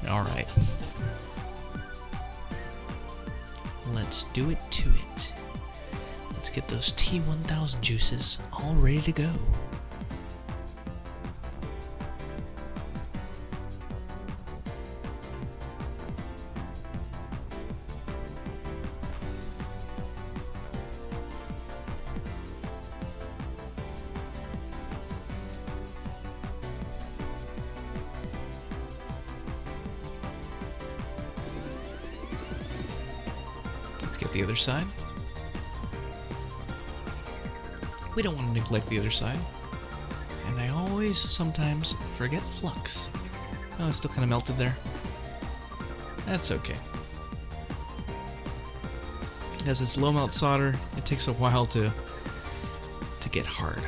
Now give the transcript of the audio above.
Alright. Let's do it to it. Let's get those T1000 juices all ready to go. Let's get the other side. We don't want to neglect the other side. And I always, sometimes, forget flux. Oh, it's still kind of melted there. That's okay. As it's low melt solder, it takes a while to get hard.